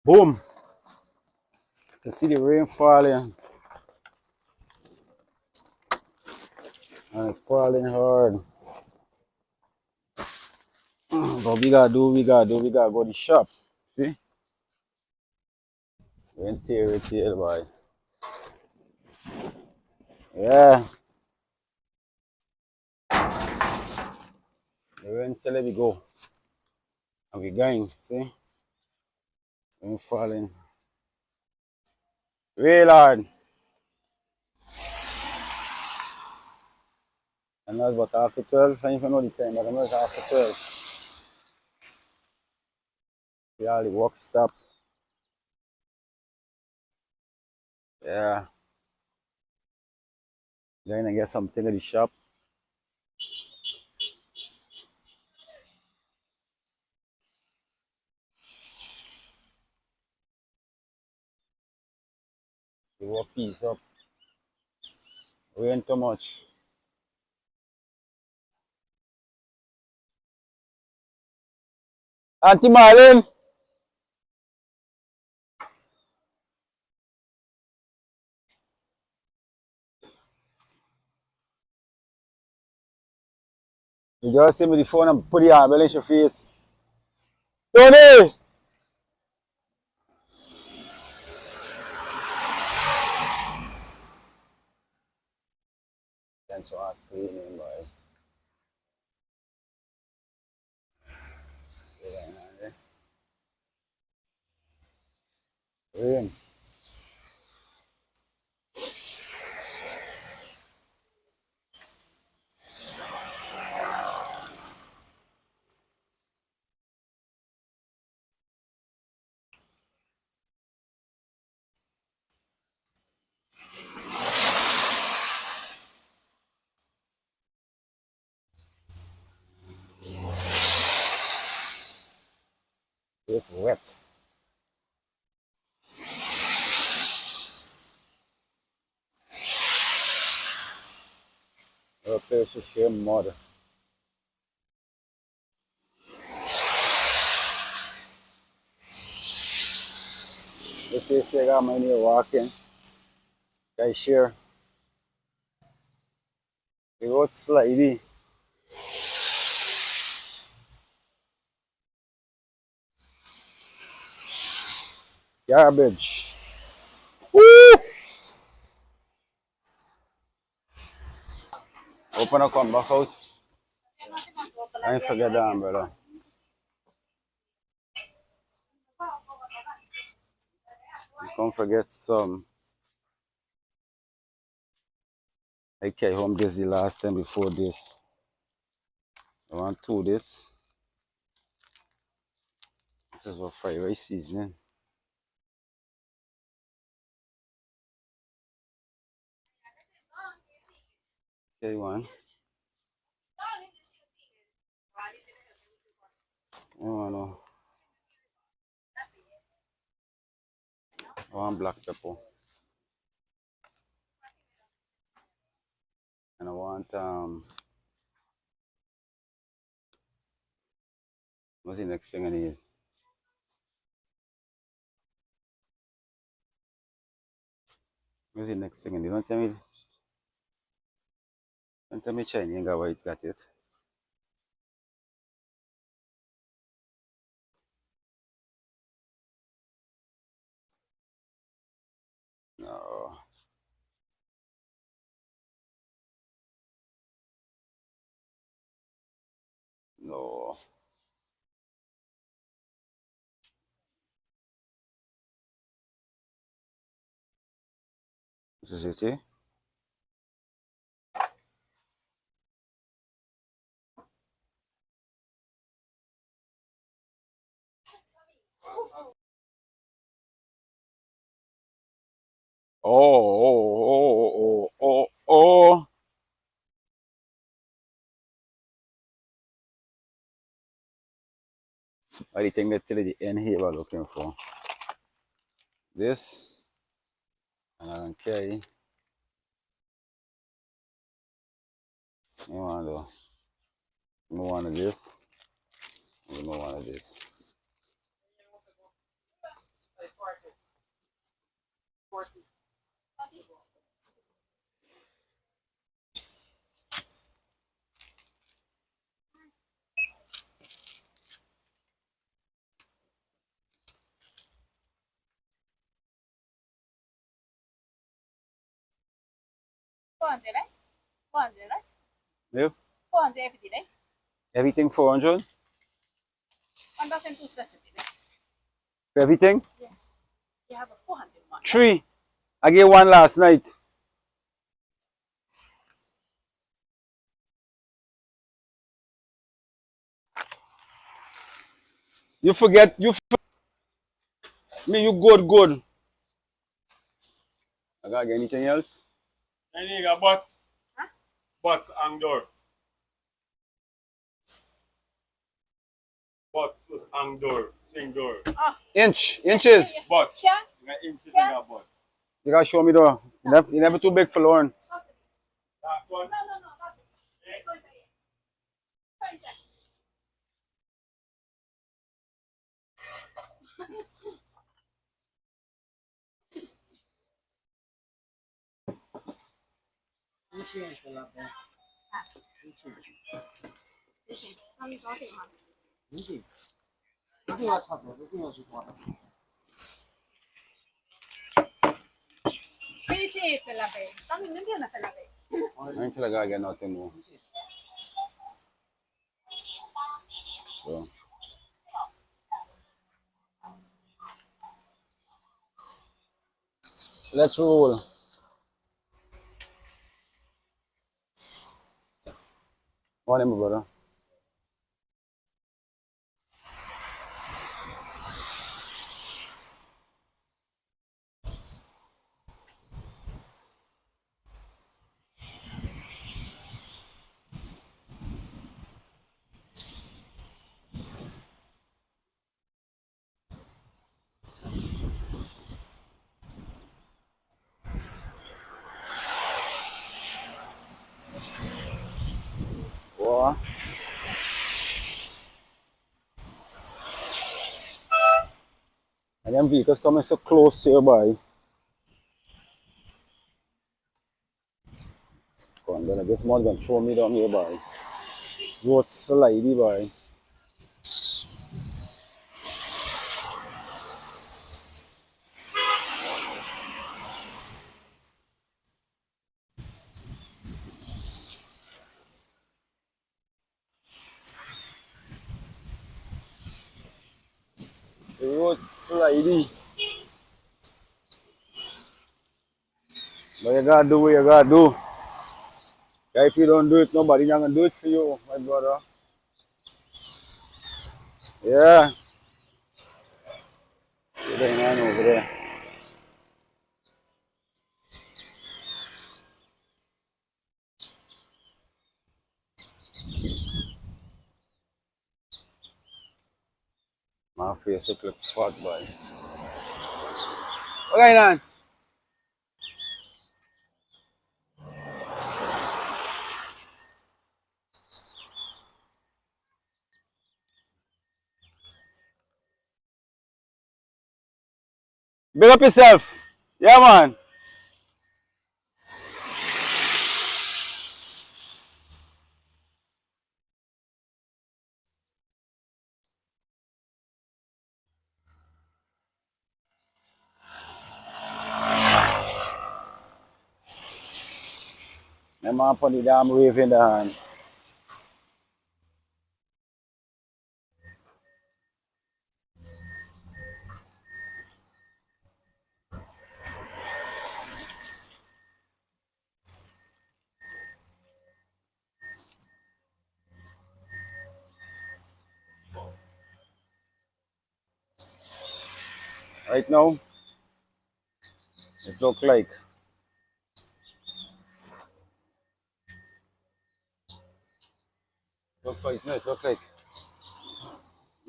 Boom. You can see the rain falling. And it's falling hard. But we gotta do, we gotta do, we gotta go to the shop. See? Rain tear it here, boy. Yeah. The rain say let me go. And we going, see? Rain falling. Real hard. And that's about after 12. I don't even know the time, but I know it's after 12. We all the work stop. Yeah. Going to get something at the shop. The work piece up. Rain too much. Auntie Marlene, you just send me the phone and put the handle in your face. Tony! Thanks for cleaning, boy. Rain. It's wet. Okay, so share mud. Let's see if you got my near walking. Guys, share. The road slidey. Garbage. Woo! Open up, come back out. I ain't forget that, umbrella. You can't forget some. I came home this the last time before this. I want two this. This is what fried rice seasoning. Okay, one. Oh no. One black pepper. And I want what's the next thing I need? What's the next thing I need? Don't tell me Chinese guy where it got it. No. No. This is it, eh? Oh. I think that's till the end here we're looking for. This, and I don't carry. You want to, you want of this, you don't want of this. 400, right? 400, right? Yep. 400 everything, right? Everything 400? 1,260, right? Everything? Yeah. You have a 400 one. 3. I gave one last night. You forget, me, you good. I gotta get anything else? I need a butt, Huh? butt and door. Butt and door, thing door. Oh, Inches. Butt. yeah. You got inches in your butt. You gotta show me though. You never too big for Lauren. That one. No. That's it. I don't feel like I gotta get nothing more. So let's roll. What am I, brother? What? And them vehicles coming so close to your boy. Come on, brother. This man gonna throw me down here, boy. Road slidey, boy. Road slidey. But you gotta do what you gotta do. If you don't do it, nobody gonna do it for you, my brother. Yeah. You're going on over there. My face look like fat, boy. What going on? Big up yourself. Yeah, man. My man put the damn wave in the hand. Right now, it look like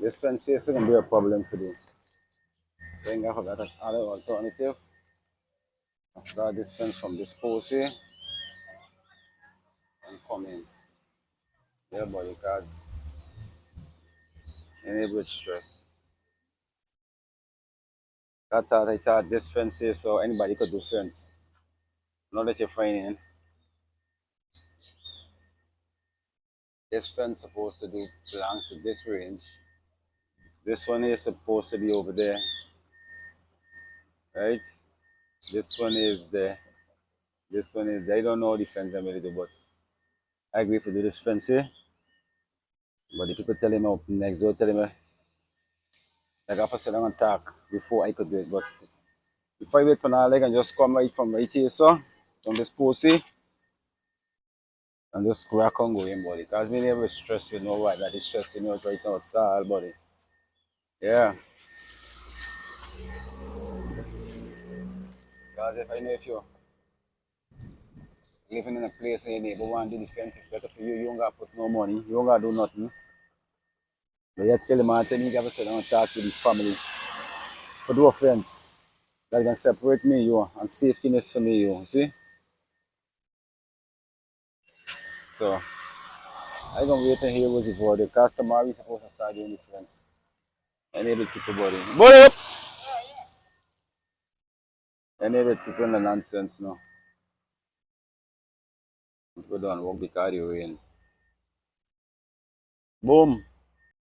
this fence is gonna be a problem for you. So I'm gonna have that other alternative. I start this fence from this post here and come in. Yeah, boy, because enable stress. I thought this fence here so anybody could do fence. Now that you're finding this fence supposed to do belongs to this range. This one is supposed to be over there, right? This one is there. This one is, they don't know the fence I'm ready to do, but I agree to do this fence here. But the people telling me up next door, telling me, like I have to sit down and talk before I could do it. But if I wait for now, I can just come right from right here, so, from this post here, and just crack on going, buddy. Because me never stress with no white that is stressing me out right now, it's all, buddy. Yeah. Because if I know if you're living in a place and your neighbor want to do the fence, it's better for you. You don't got to put no money, you don't got to do nothing. But yet still, man, tell me you have to sit down and talk to this family for do a fence that can separate me, you, and safetyness for me, you see? So, I gonna wait and hear what's it for. The customer is supposed to start doing the fence. Enable people body. Body up! Enable people in the nonsense now. Go down, walk the cardio in. Boom!